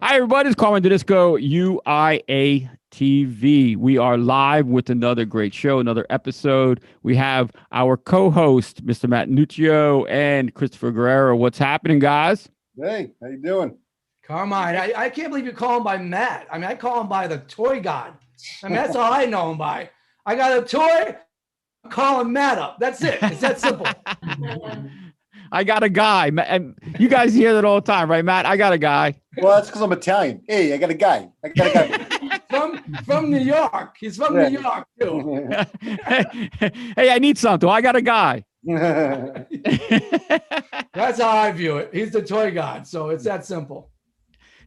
Hi, everybody. It's Carmen Didisco, UIA TV. We are live with another great show, another episode. We have our co-host, Mr. Matt Nuccio and Christopher Guerrero. What's happening, guys? Hey, how you doing? Carmine, I can't believe you call him by Matt. I mean, I call him by the toy god. I mean, that's all I know him by. I got a toy, call him Matt up. That's it. It's that simple. I got a guy. And you guys hear that all the time, right, Matt? I got a guy. Well, that's because I'm Italian. Hey, I got a guy. from New York. He's from New York, too. Hey, I need something. I got a guy. That's how I view it. He's the toy god, so it's that simple.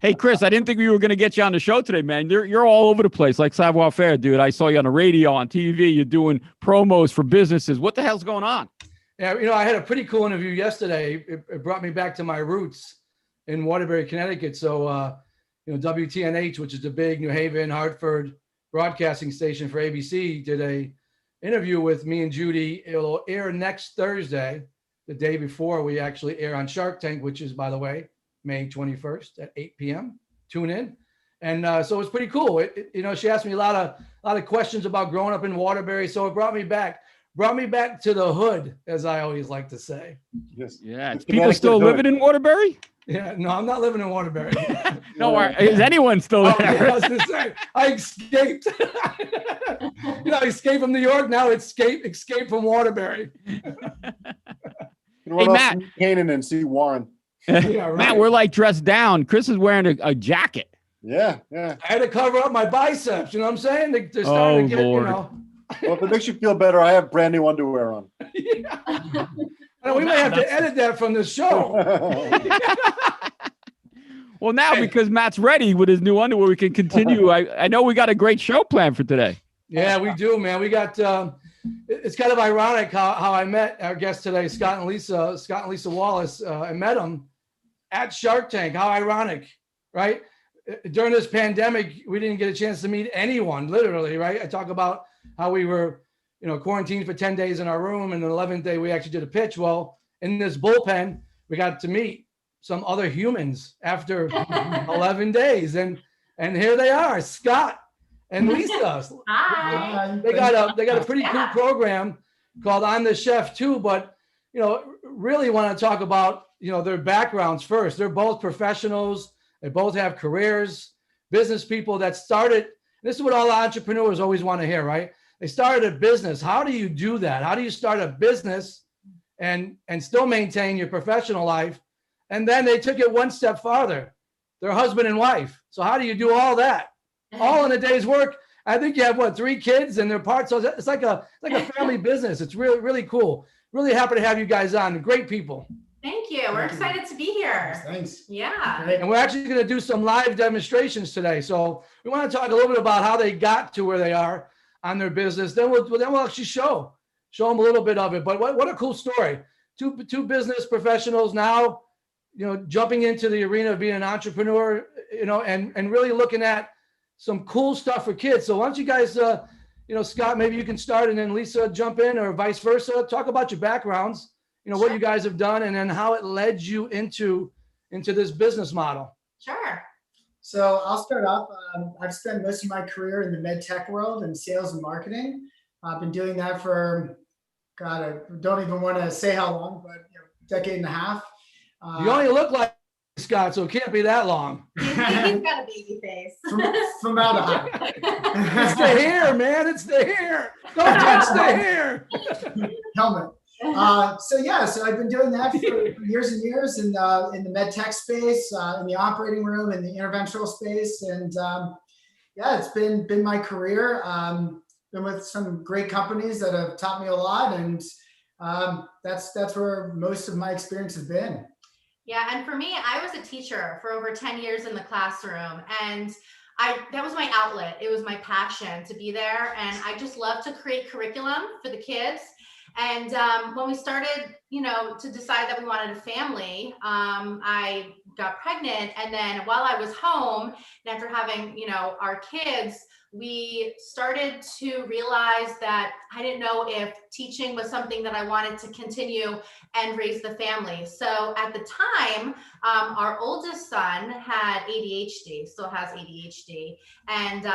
Hey, Chris, I didn't think we were going to get you on the show today, man. You're all over the place like Savoir Faire, dude. I saw you on the radio, on TV. You're doing promos for businesses. What the hell's going on? Yeah, I had a pretty cool interview yesterday. It brought me back to my roots in Waterbury, Connecticut. So, WTNH, which is the big New Haven, Hartford broadcasting station for ABC, did a interview with me and Judy. It'll air next Thursday, the day before we actually air on Shark Tank, which is, by the way, May 21st at 8 p.m. Tune in. And so it's pretty cool. She asked me a lot of questions about growing up in Waterbury. So it brought me back to the hood, as I always like to say. Yes. Yeah. People still living in Waterbury? Yeah, no, I'm not living in Waterbury. No, is anyone still there? Yeah, I was gonna say, I escaped. I escaped from New York. Now escape from Waterbury. Hey, Matt. Canaan and see Warren. Yeah, right. Matt, we're like dressed down. Chris is wearing a jacket. Yeah. I had to cover up my biceps. You know what I'm saying? They're starting to get, Lord. Well, if it makes you feel better, I have brand new underwear on. Yeah. We may have to edit that from the show. Well, now because Matt's ready with his new underwear, we can continue. I know we got a great show planned for today. Yeah, we do, man. We got. It's kind of ironic how I met our guest today, Scott and Lisa Wallace. I met them at Shark Tank. How ironic, right? During this pandemic, we didn't get a chance to meet anyone, literally, right? I talk about how we were, quarantined for 10 days in our room, and the 11th day we actually did a pitch. Well, in this bullpen, we got to meet some other humans after 11 days, and here they are, Scott and Lisa. Hi. They got a pretty cool program called I'm the Chef too, but really want to talk about their backgrounds first. They're both professionals. They both have careers, business people that started. This is what all entrepreneurs always want to hear, right? They started a business. How do you do that? How do you start a business and still maintain your professional life? And then they took it one step farther. They're husband and wife. So how do you do all that? All in a day's work. I think you have 3 kids and they're part. So it's like a family business. It's really, really cool. Really happy to have you guys on. Great people. Thank you. We're excited to be here. Thanks. Yeah. And we're actually going to do some live demonstrations today. So we want to talk a little bit about how they got to where they are on their business. Then we'll actually show them a little bit of it. But what a cool story. Two business professionals now, jumping into the arena of being an entrepreneur, and really looking at some cool stuff for kids. So why don't you guys, Scott, maybe you can start and then Lisa jump in, or vice versa. Talk about your backgrounds, what you guys have done, and then how it led you into this business model. Sure. So I'll start off. I've spent most of my career in the med tech world in sales and marketing. I've been doing that for, God, I don't even want to say how long, but decade and a half. You only look like Scott, so it can't be that long. He's got a baby face. Formaldehyde. It's the hair, man. It's the hair. Don't touch the hair. Helmet. So I've been doing that for years and years in the med tech space, in the operating room, in the interventional space, and it's been my career. Been with some great companies that have taught me a lot, and that's where most of my experience has been. Yeah, and for me, I was a teacher for over 10 years in the classroom, and that was my outlet. It was my passion to be there, and I just love to create curriculum for the kids. And when we started, to decide that we wanted a family, I got pregnant. And then while I was home, and after having, our kids, we started to realize that I didn't know if teaching was something that I wanted to continue and raise the family. So at the time, our oldest son had ADHD, still has ADHD, and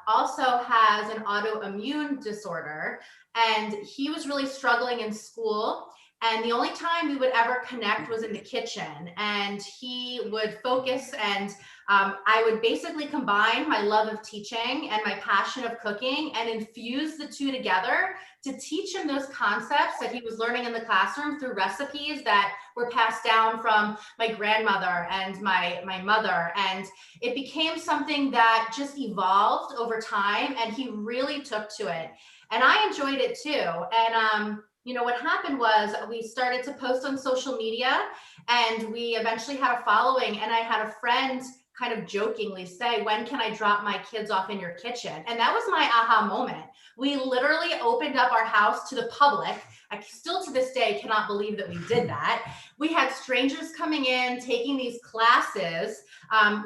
also has an autoimmune disorder. And he was really struggling in school. And the only time we would ever connect was in the kitchen. And he would focus, and I would basically combine my love of teaching and my passion of cooking and infuse the two together to teach him those concepts that he was learning in the classroom through recipes that were passed down from my grandmother and my mother. And it became something that just evolved over time, and he really took to it. And I enjoyed it too. And what happened was we started to post on social media, and we eventually had a following. And I had a friend kind of jokingly say, "When can I drop my kids off in your kitchen?" And that was my aha moment. We literally opened up our house to the public. I still to this day cannot believe that we did that. We had strangers coming in, taking these classes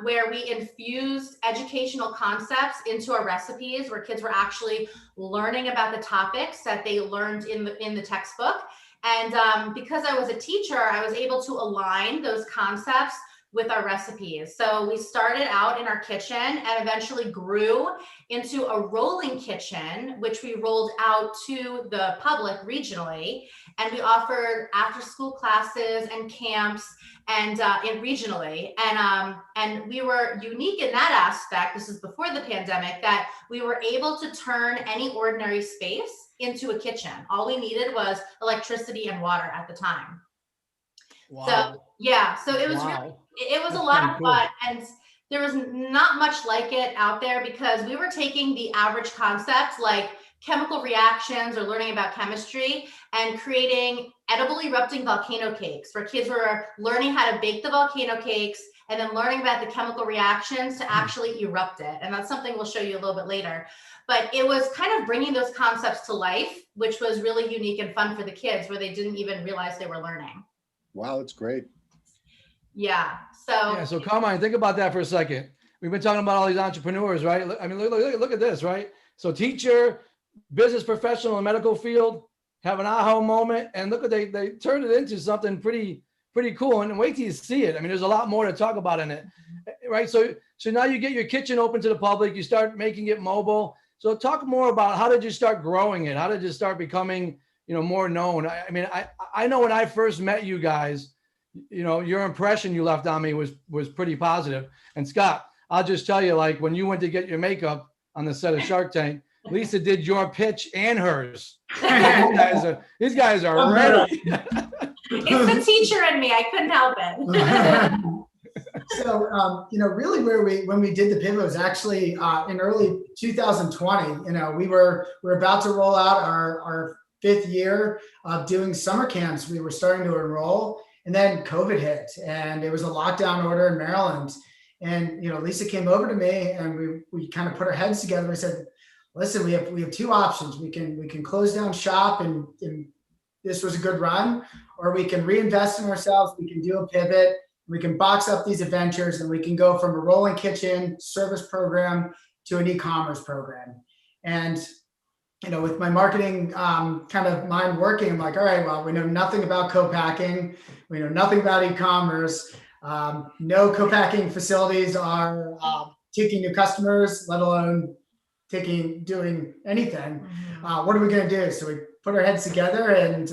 where we infused educational concepts into our recipes, where kids were actually learning about the topics that they learned in the textbook. And because I was a teacher, I was able to align those concepts with our recipes. So we started out in our kitchen and eventually grew into a rolling kitchen, which we rolled out to the public regionally. And we offered after school classes and camps and regionally. And we were unique in that aspect. This is before the pandemic, that we were able to turn any ordinary space into a kitchen. All we needed was electricity and water at the time. Wow. So yeah, so it was Wow. really, it was That's a lot pretty of cool. fun, and there was not much like it out there, because we were taking the average concepts like chemical reactions or learning about chemistry and creating edible erupting volcano cakes, where kids were learning how to bake the volcano cakes and then learning about the chemical reactions to actually erupt it. And that's something we'll show you a little bit later. But it was kind of bringing those concepts to life, which was really unique and fun for the kids, where they didn't even realize they were learning. Wow, that's great. Yeah. So Carmine, think about that for a second. We've been talking about all these entrepreneurs, right? I mean, look at this, right? So teacher, business professional in the medical field, have an aha moment, and look what they turned it into something pretty cool. And wait till you see it. I mean, there's a lot more to talk about in it, right? So now you get your kitchen open to the public, you start making it mobile. So talk more about, how did you start growing it? How did you start becoming, more known? I mean, I know when I first met you guys, your impression you left on me was pretty positive. And Scott, I'll just tell you, like when you went to get your makeup on the set of Shark Tank, Lisa did your pitch and hers. These guys are ready. It's the teacher in me. I couldn't help it. So, really when we did the pivot was actually in early 2020. We were about to roll out our 5th year of doing summer camps. We were starting to enroll, and then COVID hit, and it was a lockdown order in Maryland. And Lisa came over to me, and we kind of put our heads together. We said, "Listen, we have 2 options. We can close down shop, and this was a good run, or we can reinvest in ourselves. We can do a pivot. We can box up these adventures, and we can go from a rolling kitchen service program to an e-commerce program." And with my marketing kind of mind working, I'm like, all right, well, we know nothing about co-packing. We know nothing about e-commerce. No co-packing facilities are taking new customers, let alone doing anything. What are we going to do? So we put our heads together, and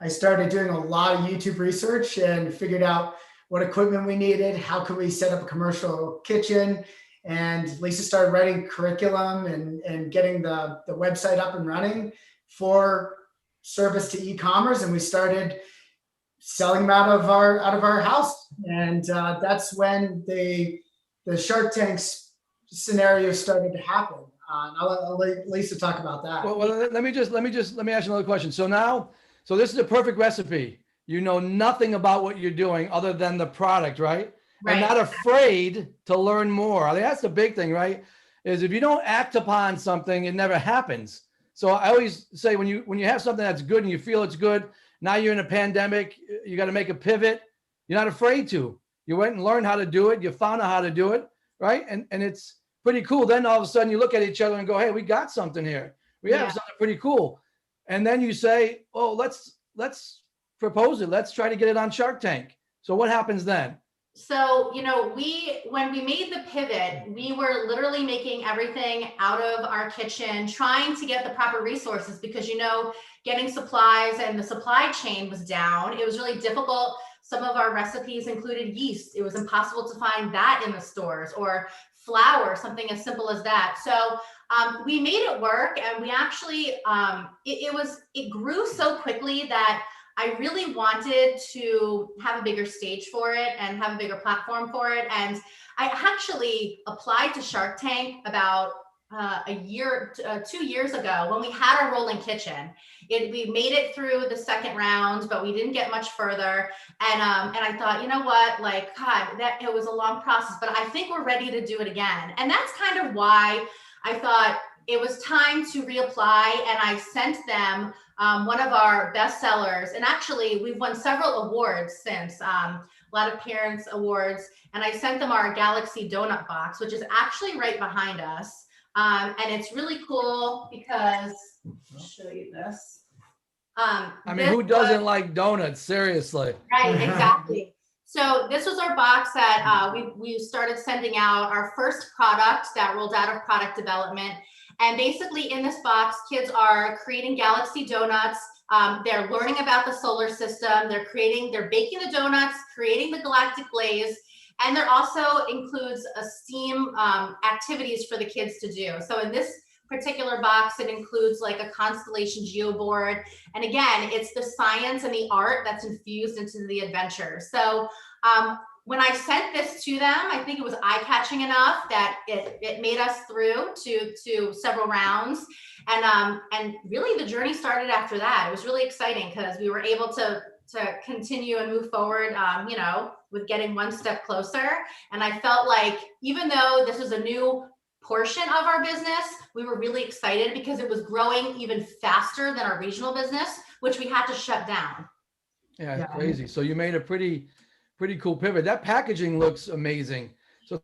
I started doing a lot of YouTube research and figured out what equipment we needed, how could we set up a commercial kitchen. And Lisa started writing curriculum and getting the website up and running for service to e-commerce. And we started selling them out of our house. And that's when the Shark Tank scenario started to happen. I'll let Lisa talk about that. Well, let me ask you another question. So this is a perfect recipe. You know nothing about what you're doing other than the product, right? Right. And not afraid to learn more. I mean, that's the big thing, right? Is if you don't act upon something, it never happens. So I always say when you have something that's good and you feel it's good, Now you're in a pandemic. You got to make a pivot. You're not afraid to. You went and learned how to do it. You found out how to do it, right? And it's pretty cool. Then all of a sudden you look at each other and go, hey, we got something here. We have something pretty cool. And then you say, oh, let's propose it. Let's try to get it on Shark Tank. So what happens then? So, when we made the pivot, we were literally making everything out of our kitchen, trying to get the proper resources because, getting supplies and the supply chain was down. It was really difficult. Some of our recipes included yeast. It was impossible to find that in the stores, or flour, something as simple as that. So we made it work, and we actually, it grew so quickly that I really wanted to have a bigger stage for it and have a bigger platform for it. And I actually applied to Shark Tank about 2 years ago when we had our rolling kitchen. We made it through the second round, but we didn't get much further. And I thought, you know what, God, it was a long process, but I think we're ready to do it again. And that's kind of why I thought it was time to reapply. And I sent them one of our best sellers. And actually, we've won several awards since, a lot of parents awards. And I sent them our Galaxy Donut Box, which is actually right behind us. And it's really cool because I'll show you this. Who doesn't like donuts? Seriously. Right, exactly. So this was our box that we started sending out, our first product that rolled out of product development. And basically in this box, kids are creating Galaxy donuts. They're learning about the solar system. They're baking the donuts, creating the galactic glaze. And there also includes STEAM activities for the kids to do. So in this particular box, it includes like a constellation geoboard. And again, it's the science and the art that's infused into the adventure. So when I sent this to them, I think it was eye-catching enough that it made us through to several rounds. And really the journey started after that. It was really exciting because we were able to continue and move forward, with getting one step closer. And I felt like even though this was a new portion of our business, we were really excited because it was growing even faster than our regional business, which we had to shut down. Yeah, it's crazy. So you made a pretty cool pivot. That packaging looks amazing. So a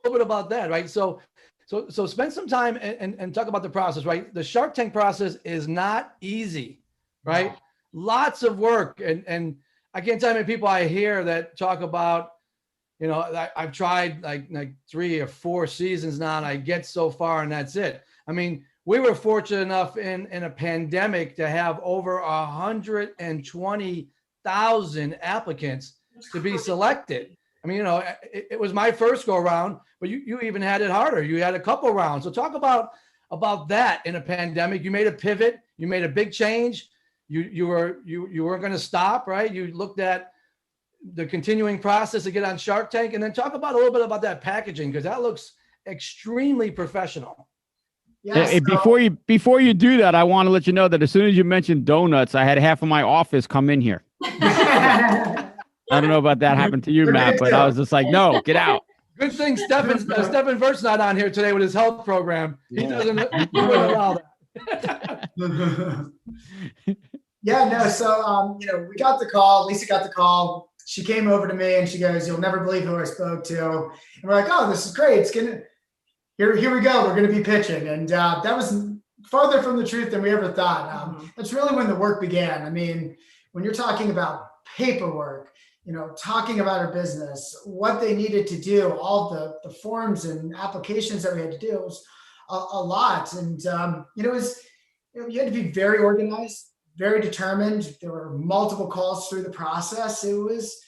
little bit about that, right? So spend some time and talk about the process, right? The Shark Tank process is not easy, right? No. Lots of work. And I can't tell you how many people I hear that talk about, I've tried like 3 or 4 seasons now and I get so far and that's it. We were fortunate enough in a pandemic to have over 120,000 applicants to be selected. It was my first go around, but you even had it harder. You had a couple rounds. So talk about that in a pandemic. You made a pivot, you made a big change. You weren't going to stop, right? You looked at the continuing process to get on Shark Tank, and then talk about a little bit about that packaging because that looks extremely professional. Yes. Hey, before you do that, I want to let you know that as soon as you mentioned donuts, I had half of my office come in here. I don't know about that happened to you, Matt, but I was just like, no, get out. Good thing Stephen Vert's not on here today with his health program. He wouldn't allow that. Yeah, no. So, we got the call. Lisa got the call. She came over to me and she goes, "You'll never believe who I spoke to." And we're like, "Oh, this is great. It's here we go. We're going to be pitching." And that was farther from the truth than we ever thought. That's really when the work began. When you're talking about paperwork, talking about our business, what they needed to do, all the forms and applications that we had to do, it was a lot. And, you had to be very organized, very determined. There were multiple calls through the process. It was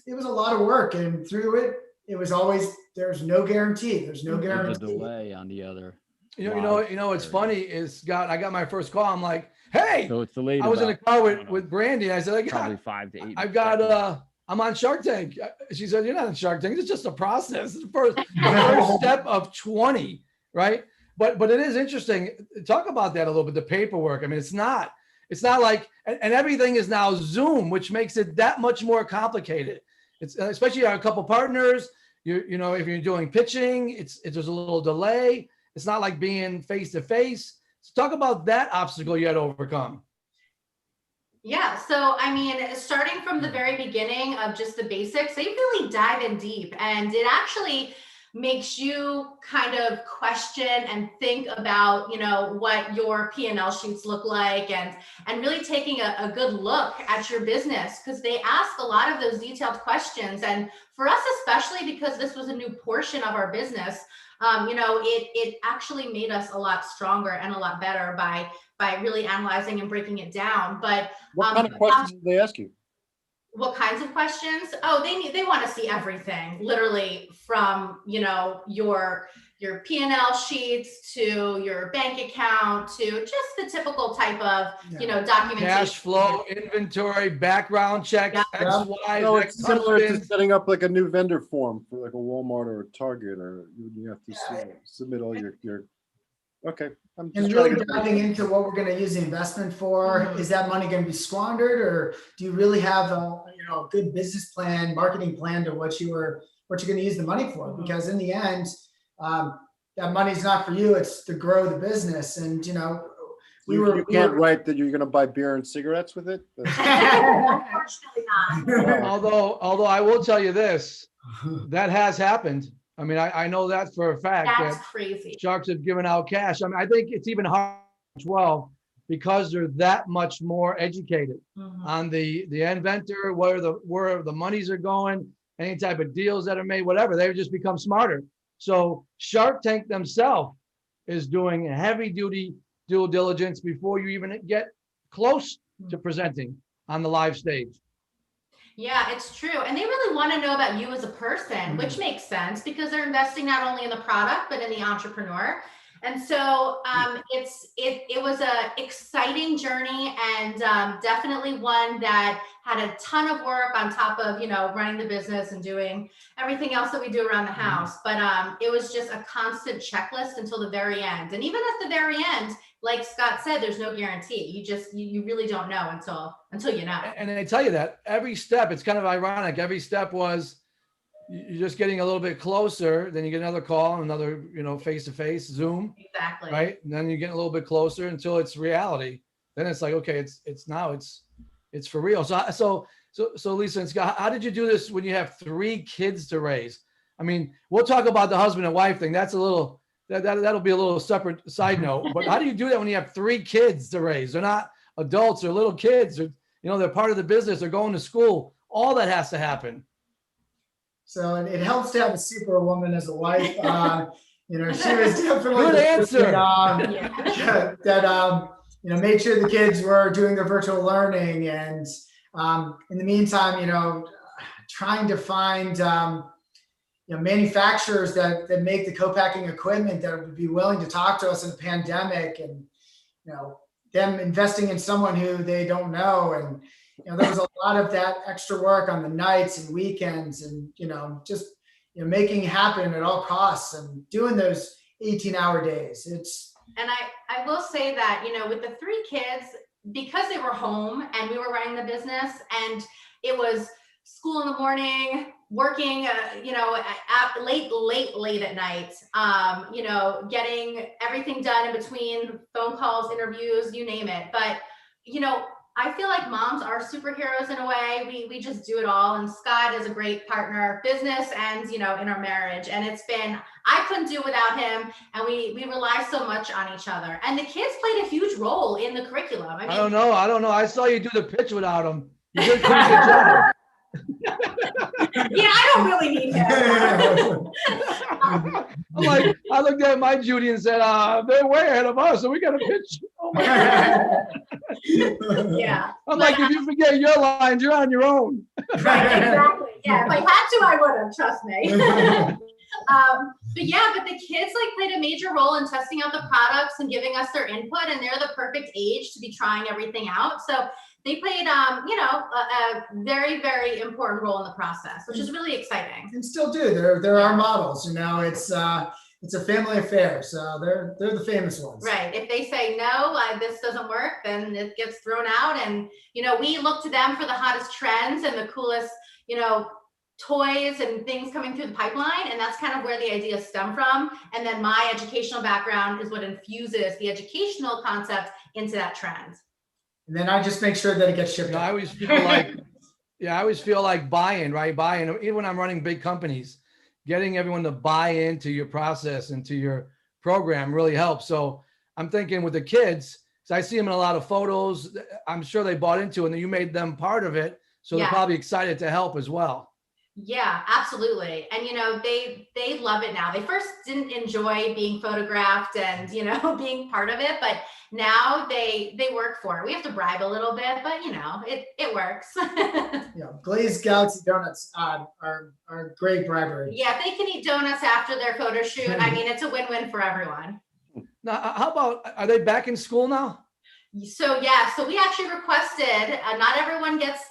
a lot of work, and through it, it was always, there's no guarantee. There's no guarantee. There's a delay on the other. What's funny is, Scott, I got my first call. I'm like, hey, so it's delayed. I was in a car with Brandy. I said, probably 5 to 8. I'm on Shark Tank. She said, "You're not on Shark Tank. It's just a process. It's the first step of 20, right?" But it is interesting. Talk about that a little bit. The paperwork. It's not like, and everything is now Zoom, which makes it that much more complicated. It's especially a couple partners. If you're doing pitching, there's a little delay. It's not like being face to face. So talk about that obstacle you had to overcome. Yeah, so I mean, starting from the very beginning of just the basics, they really dive in deep, and it actually makes you kind of question and think about, what your P&L sheets look like, and really taking a good look at your business, because they ask a lot of those detailed questions. And for us, especially because this was a new portion of our business, it actually made us a lot stronger and a lot better by really analyzing and breaking it down. But What kind of questions did they ask you? what kinds of questions? Oh, they want to see everything, literally from, your P&L sheets to your bank account to just the typical type of, documentation. Cash flow, inventory, background checks, Yeah. ex-wives, So it's similar to ex-husbands. setting up like a new vendor form for like a Walmart or a Target, or you have to submit all your. Okay, I'm just And trying really to. diving into what we're going to use the investment for. Mhm. Is that money going to be squandered, or do you really have a good business plan, marketing plan to what you're going to use the money for? Mhm. Because in the end, that money's not for you; it's to grow the business. And You can't write that you're going to buy beer and cigarettes with it. Unfortunately not. Although I will tell you this, that has happened. I mean, I know that for a fact. That's that crazy. sharks have given out cash. I mean, I think it's even hard as well because they're that much more educated Mhm. on the inventor, where the monies are going, any type of deals that are made, whatever. They've just become smarter. So Shark Tank themselves is doing heavy duty due diligence before you even get close to presenting on the live stage. Yeah, it's true. And they really want to know about you as a person, which makes sense because they're investing not only in the product, but in the entrepreneur. And so it was a exciting journey, and definitely one that had a ton of work on top of, running the business and doing everything else that we do around the house. But it was just a constant checklist until the very end. And even at the very end, like Scott said, there's no guarantee. You really don't know until you know. And I tell you that every step, it's kind of ironic. Every step was you're just getting a little bit closer. Then you get another call, another, face-to-face Zoom. Exactly. Right. And then you get a little bit closer until it's reality. Then it's like, okay, it's for real. So Lisa and Scott, how did you do this when you have 3 kids to raise? I mean, we'll talk about the husband and wife thing. That's a little, that'll be a little separate side note, but how do you do that when you have 3 kids to raise? They're not adults or little kids, or, they're part of the business. They're going to school. All that has to happen. So it helps to have a superwoman as a wife. She was definitely Good answer. That made sure the kids were doing their virtual learning, and in the meantime, trying to find manufacturers that make the co-packing equipment that would be willing to talk to us in a pandemic, and them investing in someone who they don't know. And there was a lot of that extra work on the nights and weekends, and just making it happen at all costs and doing those 18-hour days. And I will say that, with the 3 kids, because they were home and we were running the business, and it was school in the morning, working, late at night, getting everything done in between phone calls, interviews, you name it. But, I feel like moms are superheroes in a way. We just do it all. And Scott is a great partner, business and, in our marriage. And I couldn't do without him. And we rely so much on each other. And the kids played a huge role in the curriculum. I mean, I don't know. I saw you do the pitch without him. You did a pretty good job. Yeah, I don't really need him. I looked at my Judy and said, they're way ahead of us, so we got a pitch. Oh my God. Yeah. I'm like, if you forget your lines, you're on your own. Right, exactly. Yeah, if I had to, I would have, trust me. But the kids played a major role in testing out the products and giving us their input, and they're the perfect age to be trying everything out. So they played, a very, very important role in the process, which is really exciting. And still do. They're our models. It's a family affair. So they're the famous ones. Right. If they say no, this doesn't work, then it gets thrown out. And we look to them for the hottest trends and the coolest, toys and things coming through the pipeline. And that's kind of where the ideas stem from. And then my educational background is what infuses the educational concept into that trend. And then I just make sure that it gets shipped I out. always feel like, I always feel like buy-in, right? Buy-in, even when I'm running big companies, getting everyone to buy into your process and to your program really helps. So I'm thinking with the kids, so I see them in a lot of photos, I'm sure they bought into it and you made them part of it. So they're Yeah. probably excited to help as well. Yeah, absolutely. And they love it now. They first didn't enjoy being photographed and being part of it, but now they work for it. We have to bribe a little bit, but it works. Glazed Galaxy donuts are great bribery. Yeah, if they can eat donuts after their photo shoot, I mean, it's a win-win for everyone. Now, how about, are they back in school now? So we actually requested, not everyone gets,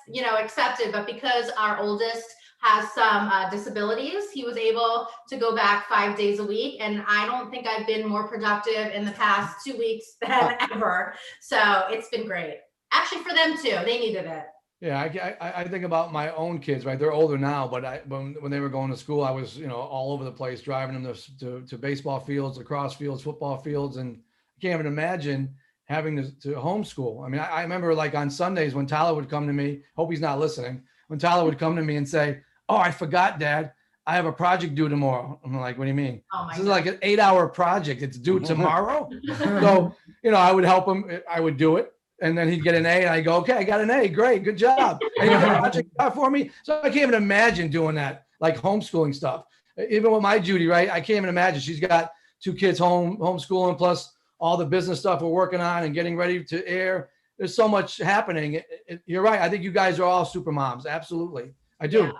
accepted, but because our oldest has some disabilities, he was able to go back 5 days a week. And I don't think I've been more productive in the past 2 weeks than ever. So it's been great. Actually, for them too, they needed it. Yeah, I think about my own kids, right? They're older now, but when they were going to school, I was, all over the place, driving them to baseball fields, lacrosse fields, football fields. And I can't even imagine having to homeschool. I mean, I remember like on Sundays when Tyler would come to me, hope he's not listening, when Tyler would come to me and say, "Oh, I forgot, Dad, I have a project due tomorrow." I'm like, "What do you mean?" Oh my This is God. like an 8-hour project. It's due tomorrow. So, I would help him. I would do it. And then he'd get an A and I go, "Okay, I got an A. Great. Good job." And you got a project for me. So I can't even imagine doing that, like homeschooling stuff. Even with my Judy, right? I can't even imagine. She's got 2 kids homeschooling plus all the business stuff we're working on and getting ready to air. There's so much happening. You're right. I think you guys are all super moms. Absolutely. I do.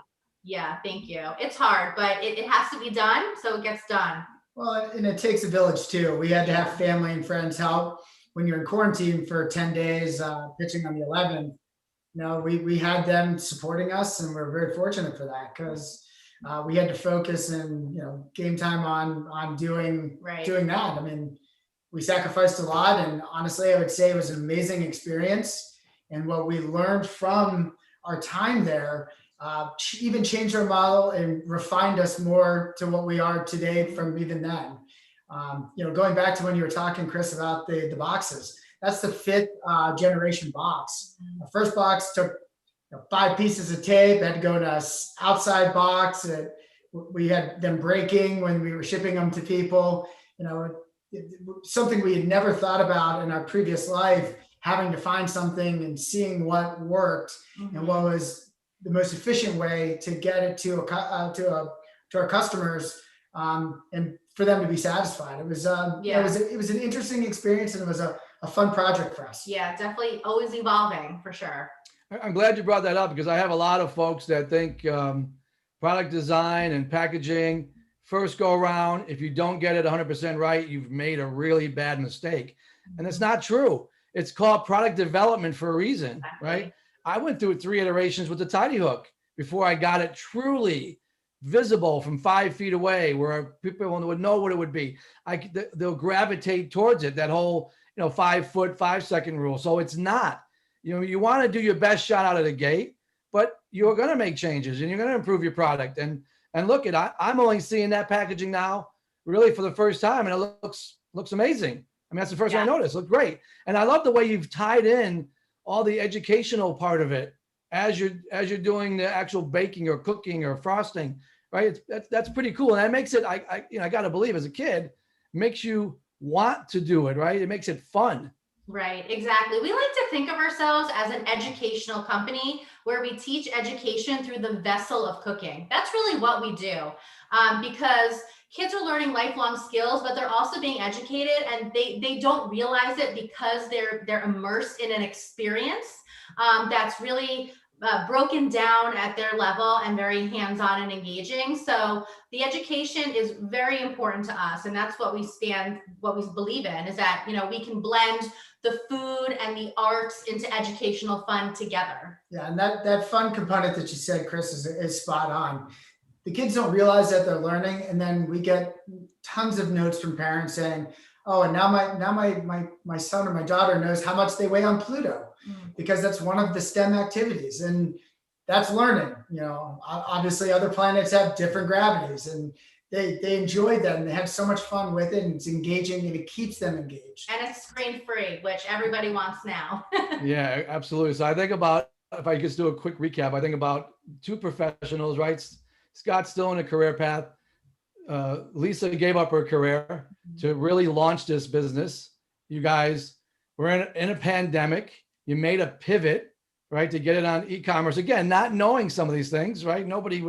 Yeah, thank you. It's hard, but it has to be done. So it gets done. Well, and it takes a village too. We had to have family and friends help. When you're in quarantine for 10 days, pitching on the 11th, we had them supporting us, and we're very fortunate for that because we had to focus and game time on doing that. I mean, we sacrificed a lot, and honestly, I would say it was an amazing experience. And what we learned from our time there even changed our model and refined us more to what we are today from even then. Going back to when you were talking, Chris, about the boxes, that's the 5th generation box. The first box took 5 pieces of tape, had to go to an outside box. We had them breaking when we were shipping them to people. Something we had never thought about in our previous life, having to find something and seeing what worked and what was the most efficient way to get it to our customers, and for them to be satisfied. It was it was an interesting experience, and it was a fun project for us. Yeah, definitely always evolving for sure. I'm glad you brought that up because I have a lot of folks that think product design and packaging, first go around, if you don't get it 100% right, you've made a really bad mistake. And it's not true. It's called product development for a reason, right? I went through 3 iterations with the tidy hook before I got it truly visible from 5 feet away where people would know what it would be. They'll gravitate towards it, that whole 5 foot, 5 second rule. So it's not, you want to do your best shot out of the gate, but you're going to make changes and you're going to improve your product. And look I'm only seeing that packaging now really for the first time, and it looks amazing. I mean, that's the first thing I noticed. Look great. And I love the way you've tied in all the educational part of it as you're doing the actual baking or cooking or frosting, right? That's pretty cool. And that makes it, I got to believe as a kid, makes you want to do it, right? It makes it fun. Right, exactly. We like to think of ourselves as an educational company where we teach education through the vessel of cooking. That's really what we do, because kids are learning lifelong skills, but they're also being educated, and they don't realize it because they're immersed in an experience that's really broken down at their level and very hands-on and engaging. So the education is very important to us, and that's what we believe in, is that we can blend the food and the arts into educational fun together. Yeah, and that fun component that you said, Chris, is spot on. The kids don't realize that they're learning, and then we get tons of notes from parents saying, "Oh, and now my son or my daughter knows how much they weigh on Pluto," because that's one of the STEM activities, and that's learning. Obviously, other planets have different gravities, and they enjoy them. They have so much fun with it, and it's engaging, and it keeps them engaged. And it's screen free, which everybody wants now. Yeah, absolutely. So I think about, if I just do a quick recap, I think about two professionals, right? Scott's still in a career path. Lisa gave up her career to really launch this business. You guys were in a pandemic. You made a pivot, right, to get it on e-commerce. Again, not knowing some of these things, right? Nobody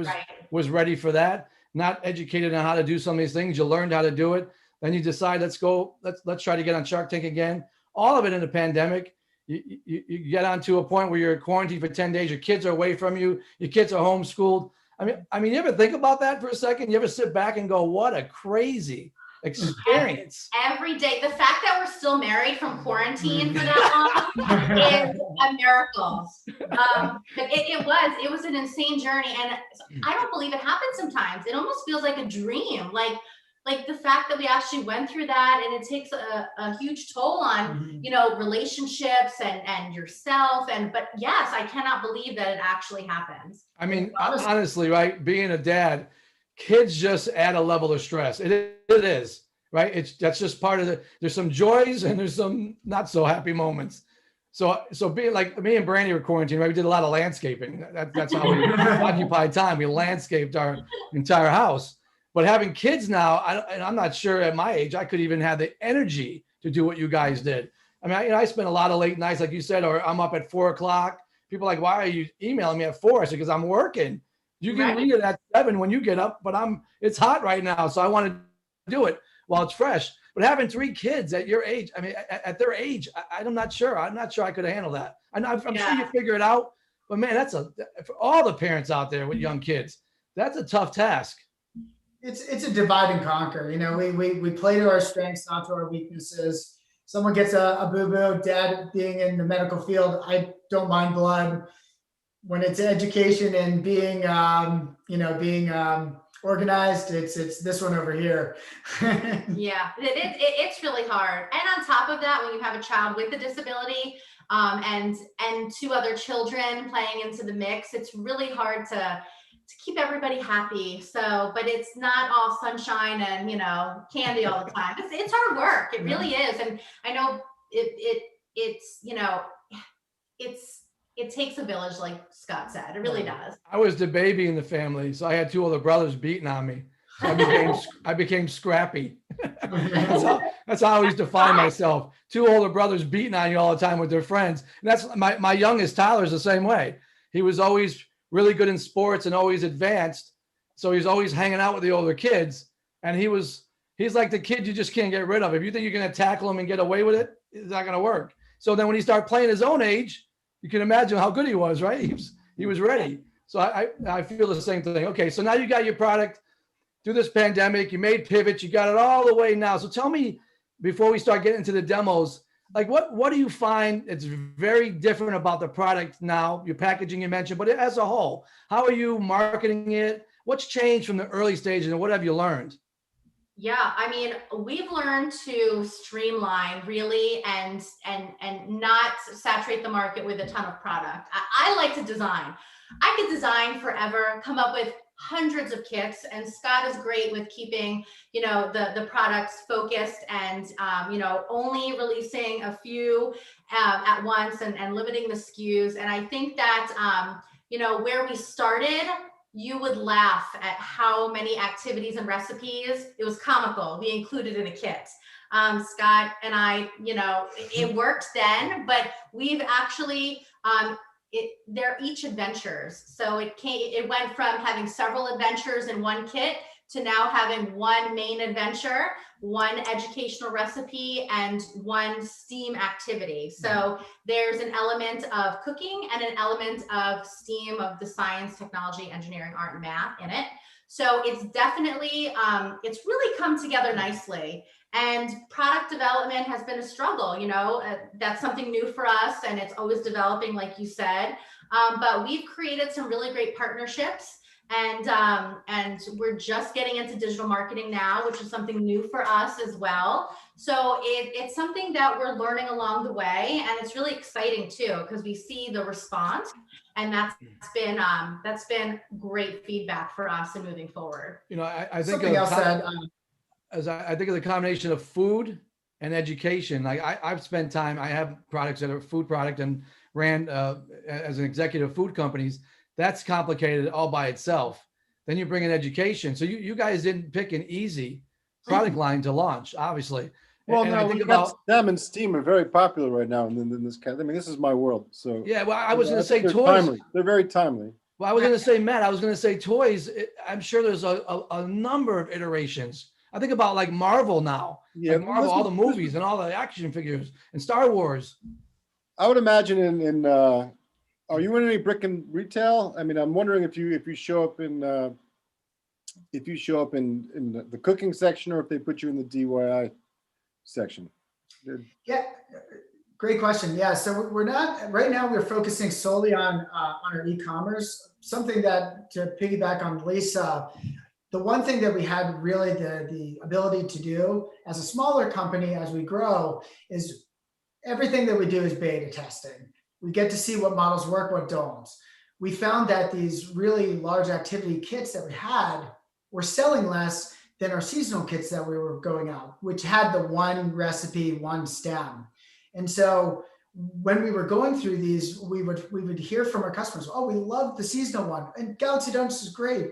was ready for that. Not educated on how to do some of these things. You learned how to do it. Then you decide, let's try to get on Shark Tank again. All of it in the pandemic. You get onto a point where you're quarantined for 10 days. Your kids are away from you. Your kids are homeschooled. I mean, you ever think about that for a second? You ever sit back and go, what a crazy experience. Every day. The fact that we're still married from quarantine for that long is a miracle. But it was an insane journey. And I don't believe it happens sometimes. It almost feels like a dream. Like the fact that we actually went through that, and it takes a huge toll on, relationships and yourself. But yes, I cannot believe that it actually happens. I mean, honestly, right? Being a dad, kids just add a level of stress. It is, right? That's just part of there's some joys and there's some not so happy moments. So being like me and Brandy were quarantined, right? We did a lot of landscaping. That's how we occupied time. We landscaped our entire house. But having kids now, I'm not sure at my age, I could even have the energy to do what you guys did. I mean, I spent a lot of late nights, like you said, or I'm up at 4 o'clock. People are like, why are you emailing me at 4? I said, because I'm working. You can read it at 7 when you get up, but it's hot right now. So I want to do it while it's fresh. But having 3 kids at your age, I mean, at their age, I'm not sure. I'm not sure I could have handled that. I'm sure you figure it out. But man, for all the parents out there with young kids, that's a tough task. It's a divide and conquer. We play to our strengths, not to our weaknesses. Someone gets a boo-boo. Dad being in the medical field, I don't mind blood. When it's education and being organized, it's this one over here. Yeah, it's really hard. And on top of that, when you have a child with a disability, and 2 other children playing into the mix, it's really hard to keep everybody happy. So, but it's not all sunshine and, candy all the time. It's hard work. It really is. And I know it takes a village, like Scott said. It really does. I was the baby in the family, so I had 2 older brothers beating on me. So I became scrappy. That's how I always define myself. 2 older brothers beating on you all the time with their friends. And that's my youngest Tyler's the same way. He was always really good in sports and always advanced. So he's always hanging out with the older kids. And he's like the kid you just can't get rid of. If you think you're going to tackle him and get away with it, it's not going to work. So then when he started playing his own age, you can imagine how good he was, right? He was ready. So I feel the same thing. Okay, so now you got your product through this pandemic. You made pivots. You got it all the way now. So tell me, before we start getting into the demos, like what do you find it's very different about the product now? Your packaging you mentioned, but as a whole, how are you marketing it? What's changed from the early stages, and what have you learned? Yeah, I mean, we've learned to streamline really and not saturate the market with a ton of product. I like to design. I could design forever, come up with hundreds of kits, and Scott is great with keeping, the products focused and, only releasing a few at once and limiting the SKUs. And I think that, where we started, you would laugh at how many activities and recipes. It was comical. We included in a kit. Scott and I, it worked then, but we've actually, they're each adventures. So it went from having several adventures in one kit to now having one main adventure, one educational recipe, and one STEAM activity. So there's an element of cooking and an element of STEAM, of the science, technology, engineering, art, and math in it. So it's definitely, it's really come together nicely. And product development has been a struggle, that's something new for us, and it's always developing, like you said. But we've created some really great partnerships, and we're just getting into digital marketing now, which is something new for us as well. So it's something that we're learning along the way, and it's really exciting too, because we see the response. And that's been great feedback for us in moving forward. You know, I think Something else that I think of the combination of food and education. Like I've spent time, I have products that are food product and ran as an executive food companies. That's complicated all by itself. Then you bring in education. So you guys didn't pick an easy product line to launch, obviously. Well, And no, I think we got STEM and STEAM are very popular right now in this kind. I mean, this is my world. So yeah, well, I was going to say they're toys. timely. They're very timely. Well, I was going to say, Matt, I was going to say toys. I'm sure there's a number of iterations. I think about like Marvel now. Yeah, like Marvel, all the movies and all the action figures and Star Wars. I would imagine are you in any brick and retail? I mean, I'm wondering if you show up in the cooking section or if they put you in the DIY section. Yeah, great question. Yeah, so we're not right now. We're focusing solely on our e-commerce. Something that, to piggyback on Lisa, the one thing that we had really the ability to do as a smaller company as we grow is everything that we do is beta testing. We get to see what models work, what don't. We found that these really large activity kits that we had were selling less than our seasonal kits that we were going out, which had the one recipe, one stem. And so when we were going through these, we would hear from our customers, oh, we love the seasonal one. And Galaxy Donuts is great.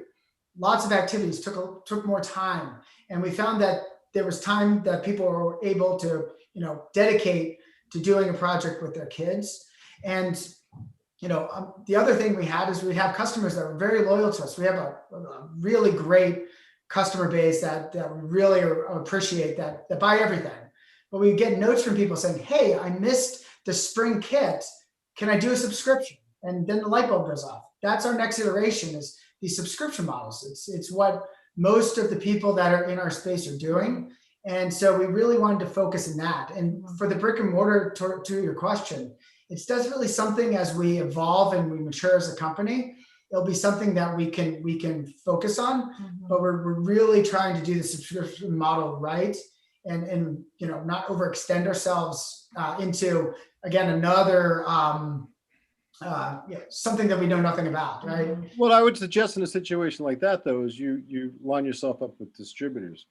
Lots of activities, took more time. And we found that there was time that people were able to, dedicate to doing a project with their kids. And, the other thing we had is we have customers that were very loyal to us. We have a really great customer base that we really appreciate that buy everything. But we get notes from people saying, hey, I missed the spring kit. Can I do a subscription? And then the light bulb goes off. That's our next iteration, is these subscription models. It's what most of the people that are in our space are doing. And so we really wanted to focus in that. And for the brick and mortar, to your question, it's definitely something as we evolve and we mature as a company, it'll be something that we can focus on, but we're really trying to do the subscription model right and not overextend ourselves into, again, another something that we know nothing about, right? What I would suggest in a situation like that, though, is you line yourself up with distributors.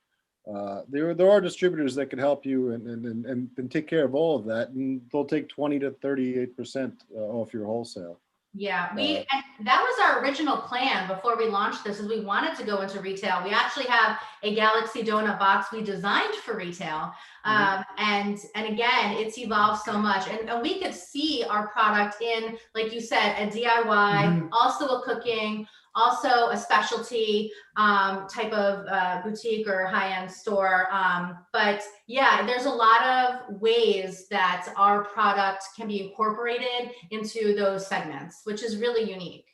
There are distributors that can help you and take care of all of that, and they'll take 20 to 38% off your wholesale. Yeah, and that was our original plan before we launched this, is we wanted to go into retail. We actually have a Galaxy Donut box we designed for retail. And again, it's evolved so much. And we could see our product in, like you said, a DIY, also a cooking, also a specialty type of boutique or high-end store. But yeah, there's a lot of ways that our product can be incorporated into those segments, which is really unique.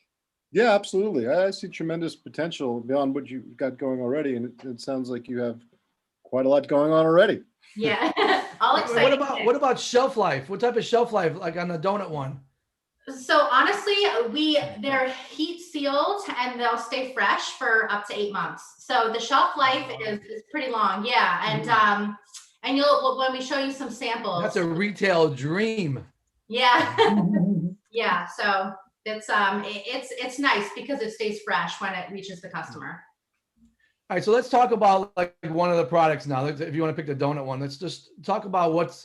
Yeah, absolutely. I see tremendous potential beyond what you've got going already. And it sounds like you have quite a lot going on already. Yeah, all excited. What about shelf life? What type of shelf life, like on the donut one? So honestly, they're heat sealed and they'll stay fresh for up to 8 months. So the shelf life is pretty long. Yeah. And you'll, when we show you some samples. That's a retail dream. Yeah. Yeah. So it's nice because it stays fresh when it reaches the customer. All right. So let's talk about like one of the products now. If you want to pick the donut one, let's just talk about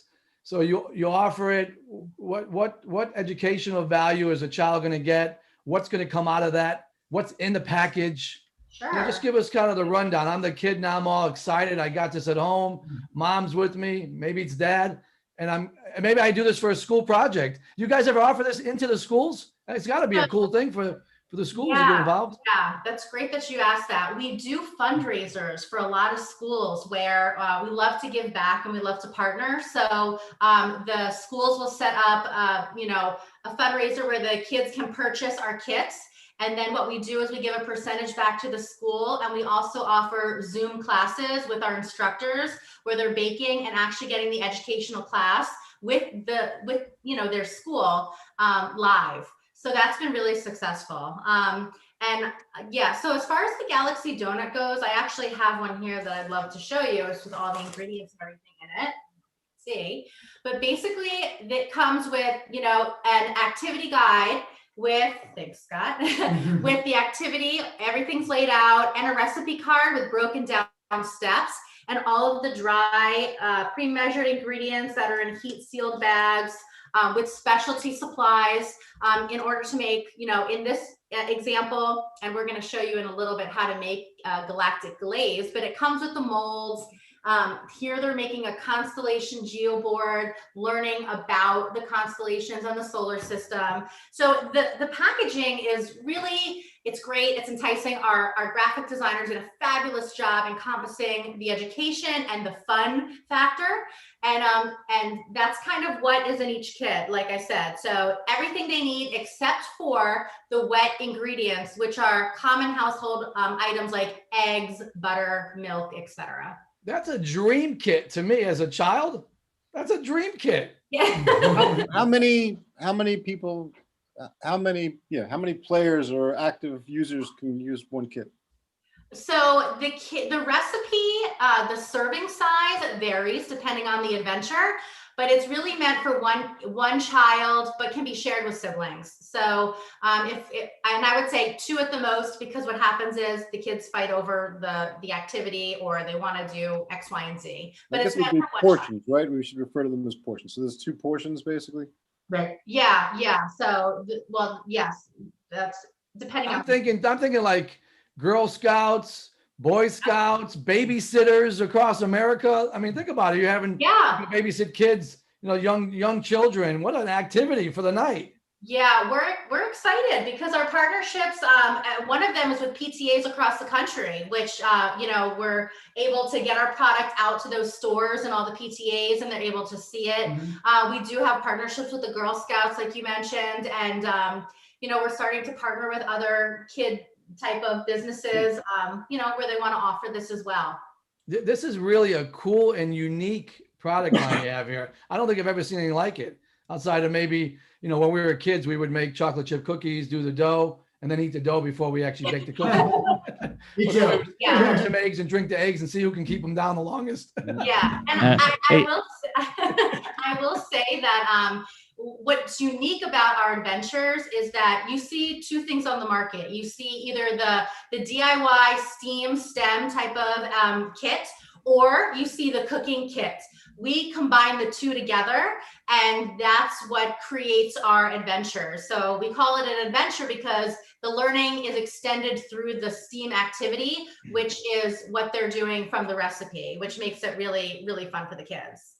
so you offer it. What educational value is a child going to get? What's going to come out of that? What's in the package? Sure. Just give us kind of the rundown. I'm the kid now. I'm all excited. I got this at home. Mom's with me. Maybe it's dad, and maybe I do this for a school project. You guys ever offer this into the schools? It's got to be a cool thing for the schools to get involved. Yeah, that's great that you asked that. We do fundraisers for a lot of schools where we love to give back and we love to partner. So the schools will set up, a fundraiser where the kids can purchase our kits. And then what we do is we give a percentage back to the school, and we also offer Zoom classes with our instructors where they're baking and actually getting the educational class with their school live. So that's been really successful. So as far as the Galaxy Donut goes, I actually have one here that I'd love to show you. It's with all the ingredients and everything in it. See, but basically it comes with, an activity guide thanks, Scott, with the activity, everything's laid out, and a recipe card with broken down steps and all of the dry, pre-measured ingredients that are in heat sealed bags, with specialty supplies, in order to make, in this example, and we're going to show you in a little bit how to make galactic glaze, but it comes with the molds. Here they're making a constellation geoboard, learning about the constellations and the solar system. So the packaging is really, it's great. It's enticing. Our graphic designers did a fabulous job encompassing the education and the fun factor. And that's kind of what is in each kit, like I said. So everything they need except for the wet ingredients, which are common household items like eggs, butter, milk, etc. That's a dream kit to me as a child. That's a dream kit. Yeah. How many people, how many players or active users can use one kit? So the recipe, the serving size varies depending on the adventure, but it's really meant for one child, but can be shared with siblings. So and I would say 2 at the most, because what happens is the kids fight over the activity, or they want to do X, Y, and Z. But it's meant for one portions, child. right? We should refer to them as portions. So there's 2 portions basically. Right. Yeah. So well, yes, that's depending I'm on. thinking like Girl Scouts, Boy Scouts, babysitters across America. I mean, think about it. You're having Yeah. to babysit kids, young children. What an activity for the night. Yeah, we're excited because our partnerships, one of them is with PTAs across the country, which, we're able to get our product out to those stores and all the PTAs, and they're able to see it. We do have partnerships with the Girl Scouts, like you mentioned, and, we're starting to partner with other kid type of businesses, where they want to offer this as well. This is really a cool and unique product line you have here. I don't think I've ever seen anything like it outside of maybe, when we were kids, we would make chocolate chip cookies, do the dough, and then eat the dough before we actually bake the cookies. Me too. Yeah. Have some eggs and drink the eggs and see who can keep them down the longest. Yeah, and I will say that what's unique about our adventures is that you see 2 things on the market. You see either the DIY STEM type of kit, or you see the cooking kit. We combine the 2 together, and that's what creates our adventure. So we call it an adventure because the learning is extended through the STEAM activity, which is what they're doing from the recipe, which makes it really, really fun for the kids.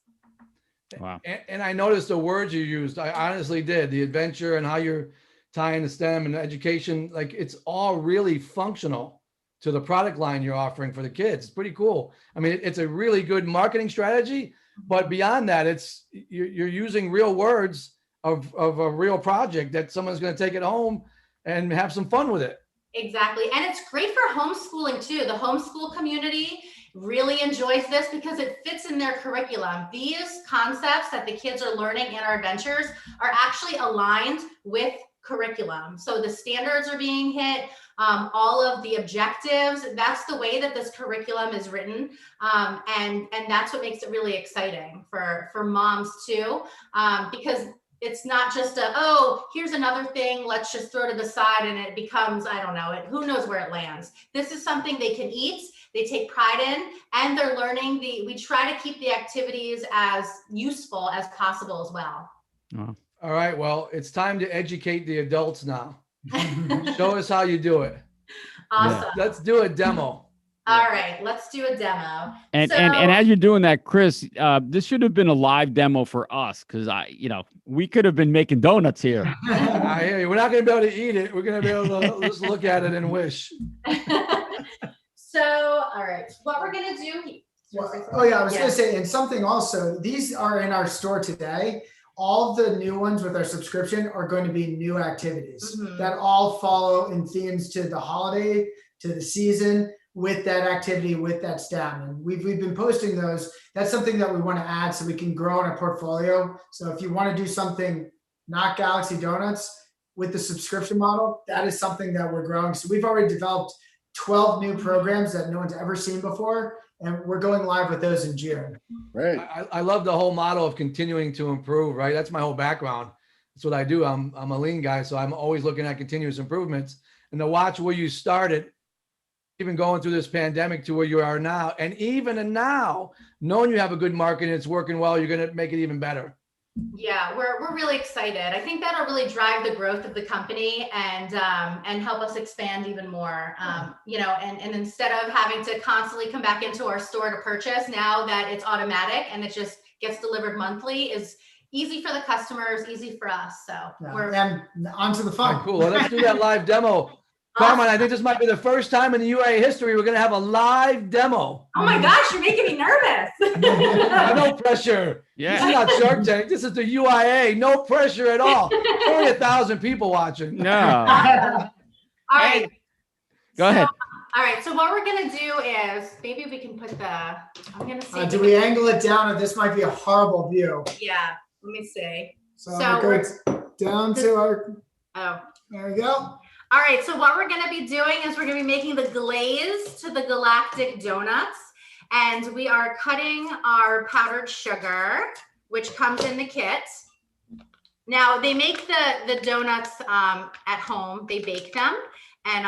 Wow. And I noticed the words you used. I honestly did. The adventure and how you're tying the STEM and education, like it's all really functional to the product line you're offering for the kids. It's pretty cool. I mean, it's a really good marketing strategy, but beyond that, you're using real words of a real project that someone's going to take it home and have some fun with it. Exactly. And it's great for homeschooling too. The homeschool community really enjoys this because it fits in their curriculum. These concepts that the kids are learning in our adventures are actually aligned with curriculum. So the standards are being hit, all of the objectives, that's the way that this curriculum is written. And that's what makes it really exciting for moms too, because it's not just here's another thing, let's just throw to the side and it becomes, I don't know, who knows where it lands. This is something they can eat, they take pride in, and they're learning we try to keep the activities as useful as possible as well. Wow. All right, well, it's time to educate the adults now. Show us how you do it. Awesome. Let's do a demo. All right, let's do a demo. And as you're doing that, Chris, this should have been a live demo for us because we could have been making donuts here. I hear you. We're not going to be able to eat it. We're going to be able to just look at it and wish. So, all right, what we're going to do. I was going to say, and something also, these are in our store today. All the new ones with our subscription are going to be new activities that all follow in themes to the holiday, to the season, with that activity, with that STEM. And we've been posting those. That's something that we want to add so we can grow in our portfolio. So if you want to do something, not Galaxy Donuts, with the subscription model, that is something that we're growing. So we've already developed 12 new programs that no one's ever seen before. And we're going live with those in June. Right. I love the whole model of continuing to improve, right? That's my whole background. That's what I do. I'm a lean guy, so I'm always looking at continuous improvements. And to watch where you started, even going through this pandemic to where you are now, and even now, knowing you have a good market and it's working well, you're going to make it even better. Yeah, we're really excited. I think that'll really drive the growth of the company and help us expand even more. You know, and instead of having to constantly come back into our store to purchase, now that it's automatic and it just gets delivered monthly, is easy for the customers, easy for us. So we're And on to the All fun. right, cool. Well, let's do that live demo. Carmine, I think this might be the first time in the UIA history we're going to have a live demo. Oh my gosh, you're making me nervous. No pressure. Yeah. This is not Shark Tank. This is the UIA. No pressure at all. Only 1,000 people watching. No. All right. Go ahead. All right. So what we're going to do is maybe we can put I'm going to see. Do we angle it down, or this might be a horrible view? Yeah. Let me see. So we're going down to our, Oh. there we go. All right, so what we're gonna be doing is we're gonna be making the glaze to the galactic donuts, and we are cutting our powdered sugar, which comes in the kit. Now, they make the donuts at home, they bake them, and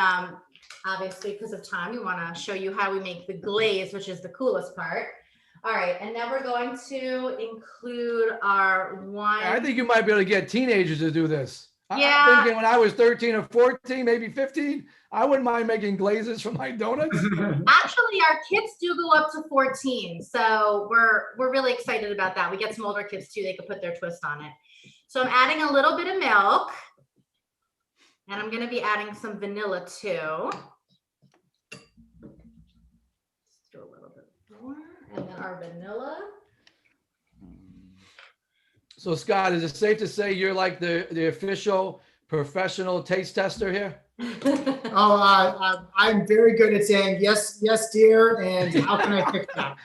obviously because of time, we wanna show you how we make the glaze, which is the coolest part. All right, and then we're going to include our wine. I think you might be able to get teenagers to do this. Yeah. I'm thinking when I was 13 or 14, maybe 15, I wouldn't mind making glazes for my donuts. Actually, our kids do go up to 14, so we're really excited about that. We get some older kids too; they can put their twist on it. So I'm adding a little bit of milk, and I'm going to be adding some vanilla too. Let's do a little bit more, and then our vanilla. So Scott, is it safe to say you're like the official professional taste tester here? Oh, I'm very good at saying yes, yes, dear, and how can I fix that?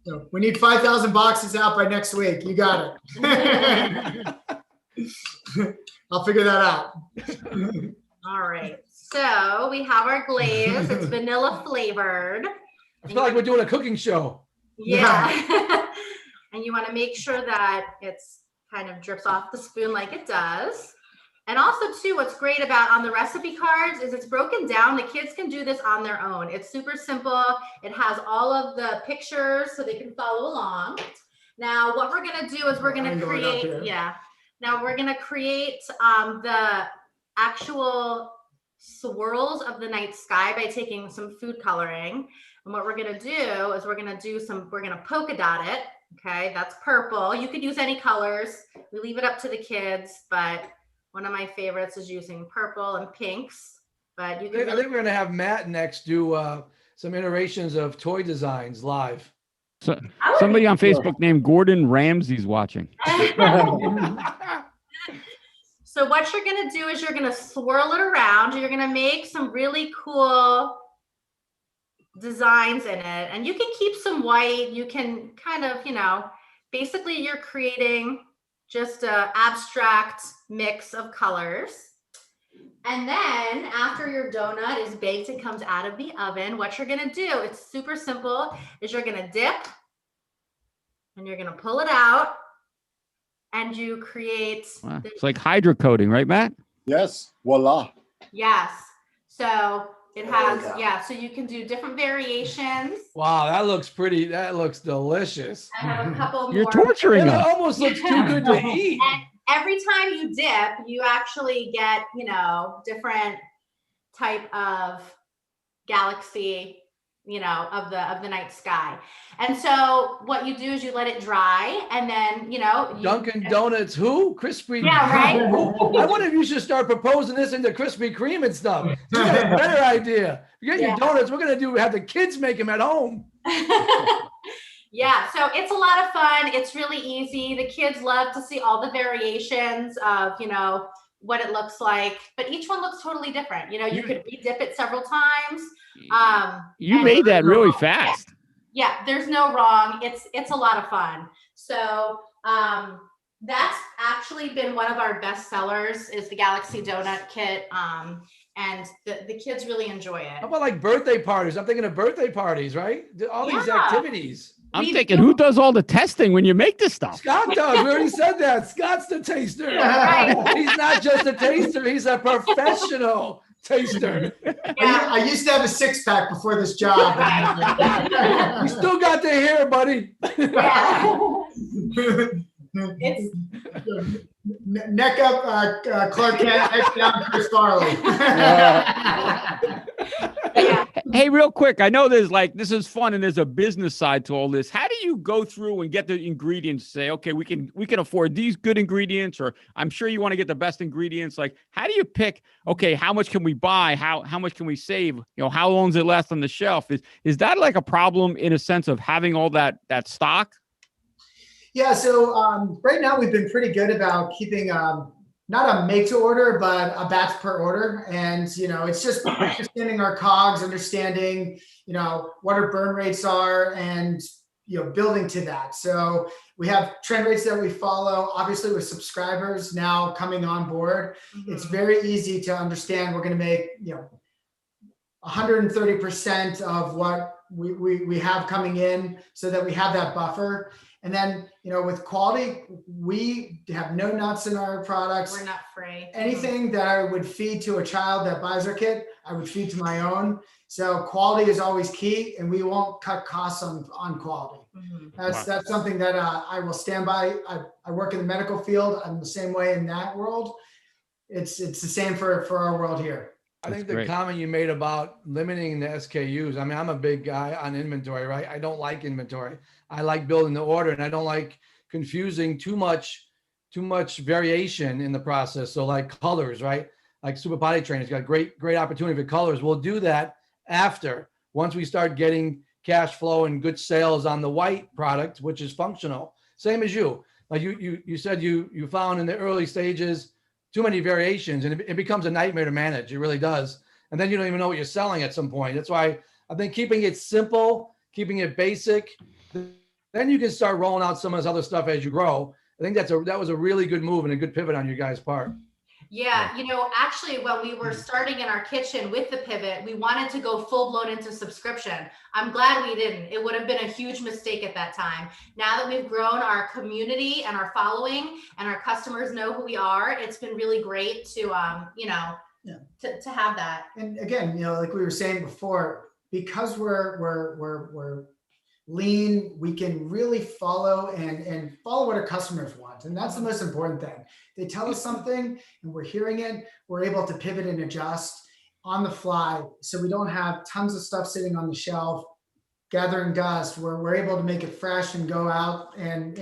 So we need 5,000 boxes out by next week. You got it. I'll figure that out. All right, so we have our glaze. It's vanilla flavored. I feel like we're doing a cooking show. Yeah. And you want to make sure that it's kind of drips off the spoon like it does. And also too, what's great about on the recipe cards is it's broken down. The kids can do this on their own. It's super simple. It has all of the pictures so they can follow along. Now, what we're going to do is we're going to create, now we're going to create the actual swirls of the night sky by taking some food coloring. And what we're going to do is we're going to polka dot it. Okay, that's purple. You could use any colors. We leave it up to the kids, but one of my favorites is using purple and pinks. But you can. I think we're going to have Matt next do some iterations of toy designs live. So, somebody on Facebook named Gordon Ramsay's watching. So what you're going to do is you're going to swirl it around. You're going to make some really cool designs in it, and you can keep some white. You can kind of, basically you're creating just a abstract mix of colors. And then after your donut is baked and comes out of the oven, what you're going to do, it's super simple, is you're going to dip and you're going to pull it out and you create. Wow. It's like hydrocoating, right, Matt? Yes. Voila. Yes. So it has, so you can do different variations. Wow, that looks pretty. That looks delicious. I have a couple more. You're torturing It them. almost looks too good to eat. And every time you dip, you actually get, different type of galaxy, of the night sky. And so what you do is you let it dry, and then, Dunkin' Donuts, who? Krispy. Yeah, right? I wonder if you should start proposing this into Krispy Kreme and stuff. You got a better idea. You get your donuts. We're gonna have the kids make them at home. Yeah, so it's a lot of fun. It's really easy. The kids love to see all the variations of, what it looks like, but each one looks totally different. You could re-dip it several times. You made that really fast. Yeah, there's no wrong. It's a lot of fun. So That's actually been one of our best sellers is the Galaxy Donut Kit. And the kids really enjoy it. How about like birthday parties? I'm thinking of birthday parties, right? All these Yeah. activities. I'm thinking, who does all the testing when you make this stuff? Scott does. We already said that. Scott's the taster. Right. He's not just a taster. He's a professional taster. I used to have a 6-pack before this job. You still got the hair, buddy. Yeah. It's Neck up Clark Kent, neck down Chris Farley. Hey, real quick, I know this is fun and there's a business side to all this. How do you go through and get the ingredients? Say, okay, we can afford these good ingredients, or I'm sure you want to get the best ingredients. Like, how do you pick? Okay, how much can we buy? How much can we save? You know, how long does it last on the shelf? Is that like a problem in a sense of having all that stock? Yeah, so right now we've been pretty good about keeping not a make to order, but a batch per order. And, you know, it's just understanding our COGS, understanding, you know, what our burn rates are and, you know, building to that. So we have trend rates that we follow, obviously with subscribers now coming on board. Mm-hmm. It's very easy to understand we're going to make, you know, 130% of what we have coming in so that we have that buffer. And then, you know, with quality, we have no nuts in our products. We're not free. Anything that I would feed to a child that buys our kit, I would feed to my own. So quality is always key, and we won't cut costs on quality. Mm-hmm. That's something that I will stand by. I work in the medical field. I'm the same way in that world. It's the same for our world here. I think the comment you made about limiting the SKUs, I mean, I'm a big guy on inventory, right? I don't like inventory. I like building the order, and I don't like confusing too much variation in the process. So like colors, right? Like Super Potty Trainer's got great opportunity for colors. We'll do that once we start getting cash flow and good sales on the white product, which is functional. Same as you. Like you said you found in the early stages too many variations, and it becomes a nightmare to manage. It really does. And then you don't even know what you're selling at some point. That's why I think keeping it simple, keeping it basic, then you can start rolling out some of this other stuff as you grow. I think that was a really good move and a good pivot on your guys' part. Yeah, you know, actually, when we were starting in our kitchen with the pivot, we wanted to go full blown into subscription. I'm glad we didn't. It would have been a huge mistake at that time. Now that we've grown our community and our following, and our customers know who we are, it's been really great to, you know, to have that. And again, you know, like we were saying before, because we're lean, we can really follow and follow what our customers want. And that's the most important thing. They tell us something and we're hearing it, we're able to pivot and adjust on the fly. So we don't have tons of stuff sitting on the shelf, gathering dust, where we're able to make it fresh and go out. And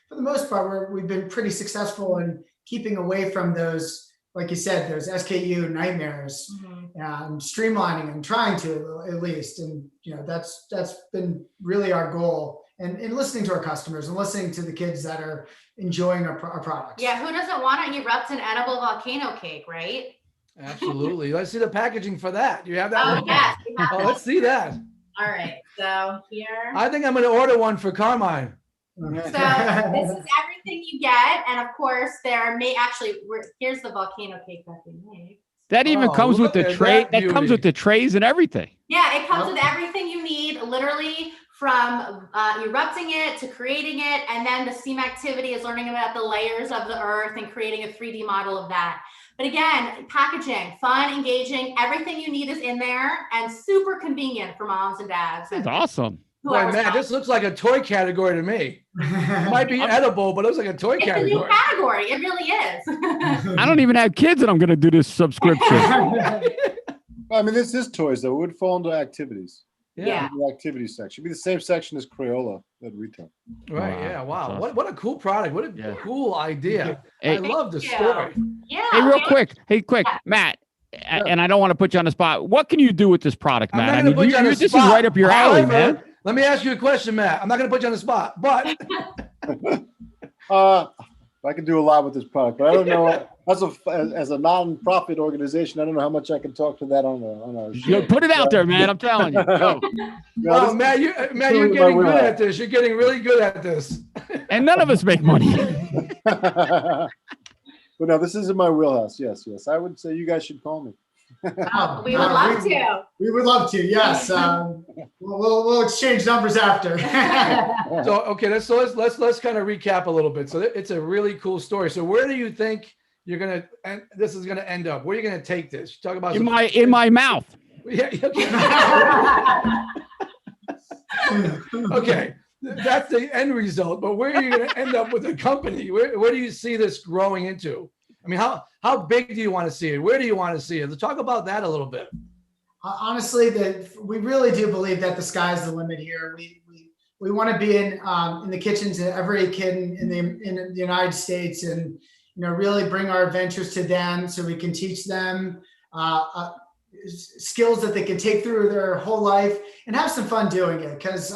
for the most part, we've been pretty successful in keeping away from those, like you said, those SKU nightmares, streamlining and trying to at least. And, you know, that's been really our goal. And listening to our customers and listening to the kids that are enjoying our products. Yeah, who doesn't want to erupt an edible volcano cake, right? Absolutely. Let's see the packaging for that. You have that? Oh, yes. Let's see that. All right. So here. I think I'm going to order one for Carmine. So this is everything you get. And of course, here's the volcano cake that we made. That even comes with the tray. That comes with the trays and everything. Yeah, it comes with everything you need, literally from erupting it to creating it. And then the steam activity is learning about the layers of the earth and creating a 3D model of that. But again, packaging, fun, engaging, everything you need is in there and super convenient for moms and dads. That's awesome. Boy, man, this looks like a toy category to me. It might be edible, but it looks like a toy category. It's a new category. It really is. I don't even have kids and I'm going to do this subscription. I mean, this is toys, though. It would fall into activities. Yeah. The activity section. It'd be the same section as Crayola at retail. Right. Wow. Yeah. Wow. Awesome. What a cool product. What a cool idea. Hey, I love the story. Yeah. Hey, real quick. Matt. And I don't want to put you on the spot. What can you do with this product, Matt? I mean, this is right up your alley, man. Let me ask you a question, Matt. I'm not going to put you on the spot, but I can do a lot with this product, but I don't know. As a non-profit organization, I don't know how much I can talk to that on our show. Put it out there, man. I'm telling you. Well, Matt, you're getting good at this. You're getting really good at this. And none of us make money. But no, this is in my wheelhouse. Yes, yes. I would say you guys should call me. Oh, we would love to. We would love to. Yes. We'll exchange numbers after. So okay, let's kind of recap a little bit. So it's a really cool story. So where do you think you're gonna and this is gonna end up? Where are you gonna take this? Talk about in my mouth. Yeah. Okay, that's the end result. But where are you going to end up with the company? Where do you see this growing into? I mean, how big do you want to see it? Where do you want to see it? Let's talk about that a little bit. Honestly, we really do believe that the sky's the limit here. We want to be in the kitchens of every kid in the United States, and really bring our adventures to them, so we can teach them skills that they can take through their whole life and have some fun doing it. Because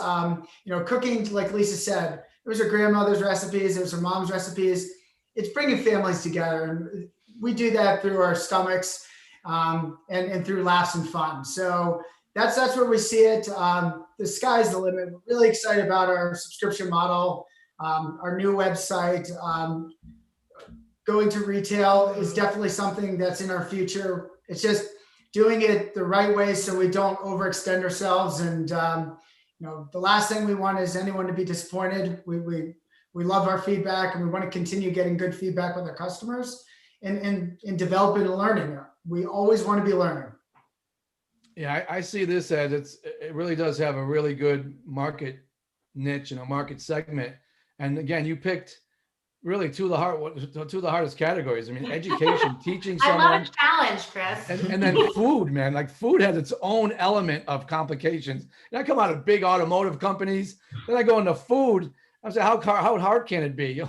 cooking, like Lisa said, those are grandmother's recipes, those are mom's recipes. It's bringing families together, and we do that through our stomachs and through laughs and fun. So that's where we see it. The sky's the limit. We're really excited about our subscription model, our new website. Going to retail is definitely something that's in our future. It's just doing it the right way so we don't overextend ourselves. And the last thing we want is anyone to be disappointed. We love our feedback, and we want to continue getting good feedback with our customers and developing and learning. We always want to be learning. Yeah, I see this as it really does have a really good market niche and a market segment. And again, you picked really two of the hardest categories. I mean, education, teaching someone. I love a challenge, Chris. And then food, man. Like food has its own element of complications. And I come out of big automotive companies, then I go into food. I say, how hard can it be?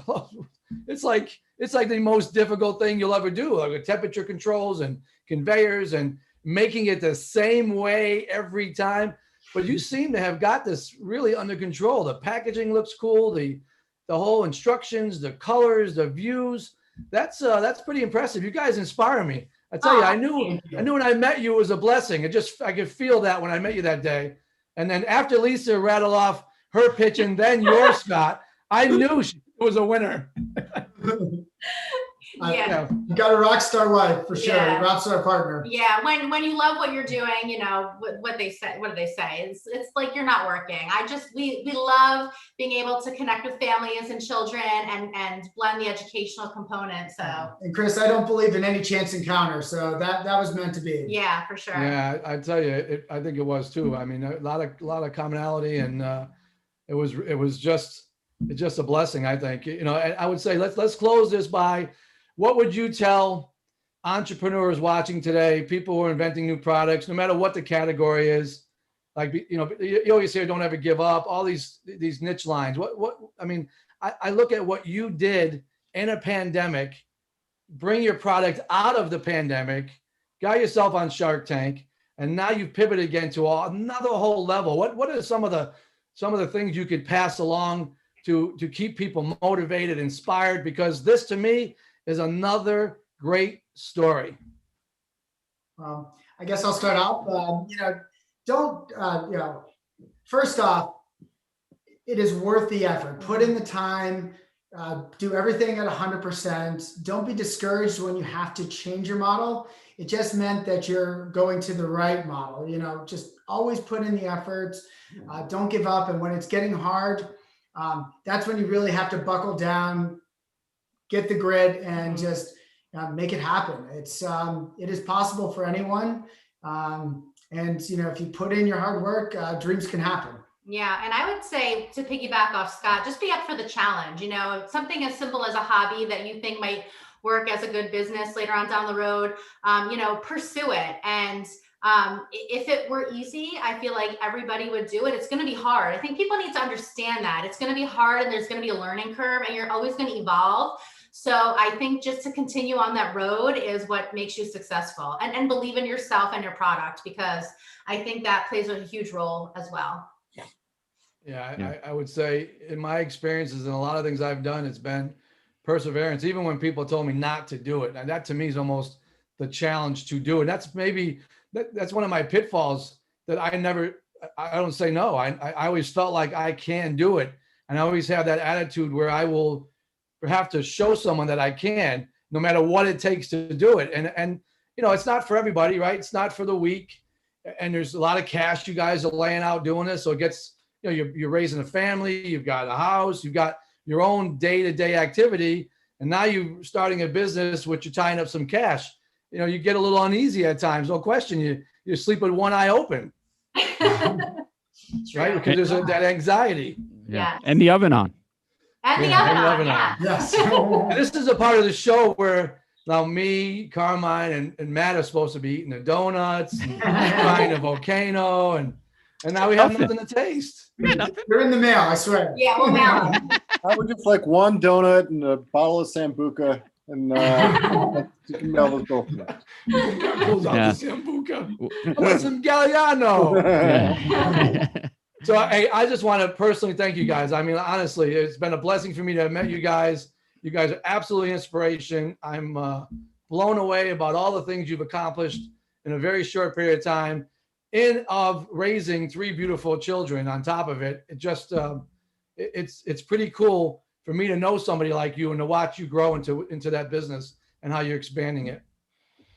It's like the most difficult thing you'll ever do, like with temperature controls and conveyors and making it the same way every time. But you seem to have got this really under control. The packaging looks cool. The whole instructions, the colors, the views, that's pretty impressive. You guys inspire me. I tell you, I knew when I met you it was a blessing. I could feel that when I met you that day. And then after Lisa rattled off her pitch and then yours, Scott, I knew she was a winner. Yeah. You got a rock star wife for sure. Yeah. Rock star partner. Yeah. When you love what you're doing, what they say, what do they say? It's like you're not working. We love being able to connect with families and children and blend the educational component. So. And Chris, I don't believe in any chance encounter. So that was meant to be. Yeah, for sure. Yeah, I tell you, I think it was too. I mean, a lot of commonality, and it was just a blessing. I think, I would say let's close this by, what would you tell entrepreneurs watching today, people who are inventing new products, no matter what the category is? Like, you always hear, don't ever give up, all these niche lines. I look at what you did in a pandemic, bring your product out of the pandemic, got yourself on Shark Tank, and now you've pivoted again to another whole level. What are some of the things you could pass along to keep people motivated, inspired? Because this, to me, is another great story. Well, I guess I'll start off. First off, it is worth the effort. Put in the time, do everything at 100%. Don't be discouraged when you have to change your model. It just meant that you're going to the right model. Just always put in the effort. Don't give up. And when it's getting hard, that's when you really have to buckle down, get the grit, and just make it happen. It is possible for anyone. And if you put in your hard work, dreams can happen. Yeah. And I would say, to piggyback off Scott, just be up for the challenge. Something as simple as a hobby that you think might work as a good business later on down the road, pursue it. And if it were easy, I feel like everybody would do it. It's going to be hard. I think people need to understand that it's going to be hard, and there's going to be a learning curve, and you're always going to evolve. So I think just to continue on that road is what makes you successful, and believe in yourself and your product, because I think that plays a huge role as well. Yeah. I would say, in my experiences and a lot of things I've done, it's been perseverance, even when people told me not to do it. And that to me is almost the challenge to do it. That's one of my pitfalls, that I don't say no. I always felt like I can do it. And I always have that attitude where I will have to show someone that I can, no matter what it takes to do it. And you know, it's not for everybody, right? It's not for the weak. And there's a lot of cash you guys are laying out doing this. So it gets, you know, you're raising a family, you've got a house, you've got your own day-to-day activity. And now you're starting a business, which you're tying up some cash. You know, you get a little uneasy at times, no question. You sleep with one eye open, right? Because there's that anxiety. Yeah. And the oven on. And the oven on. Yes. And this is a part of the show where now me, Carmine, and Matt are supposed to be eating the donuts, and trying a volcano, and now we have nothing to taste. You're in the mail, I swear. Yeah, we'll mail it. I would just like one donut and a bottle of Sambuca, and you can mail those both. Pulls out the Sambuca. I want some Galliano. Yeah. So I just want to personally thank you guys. I mean, honestly, it's been a blessing for me to have met you guys. You guys are absolutely inspiration. I'm blown away about all the things you've accomplished in a very short period of time, of raising 3 beautiful children on top of it. It just, it's pretty cool for me to know somebody like you and to watch you grow into that business and how you're expanding it.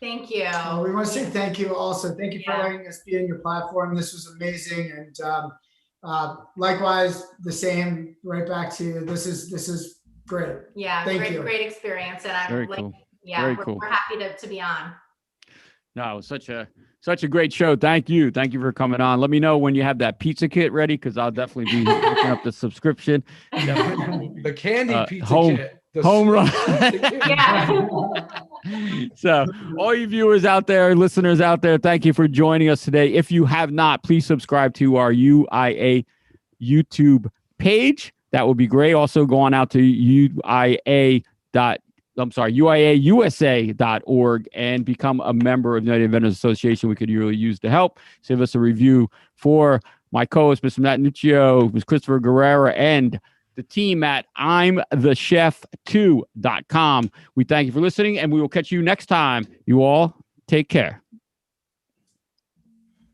Thank you. We want to say thank you also. Thank you for letting us be in your platform. This was amazing. And likewise, the same right back to you. This is great. Yeah, great experience. And I'm cool. We're happy to be on. No, such a great show. Thank you for coming on. Let me know when you have that pizza kit ready, because I'll definitely be picking up the subscription. The candy pizza kit. Home run. Yeah. So all you viewers out there, listeners out there, thank you for joining us today. If you have not, please subscribe to our UIA YouTube page. That would be great. Also go on out to UIAUSA.org and become a member of the United Vendors Association. We could really use the help. Save us a review for my co-host, Mr. Matt Nuccio, Ms. Christopher Guerrera, and the team at I'mTheChef2.com. We thank you for listening, and we will catch you next time. You all take care.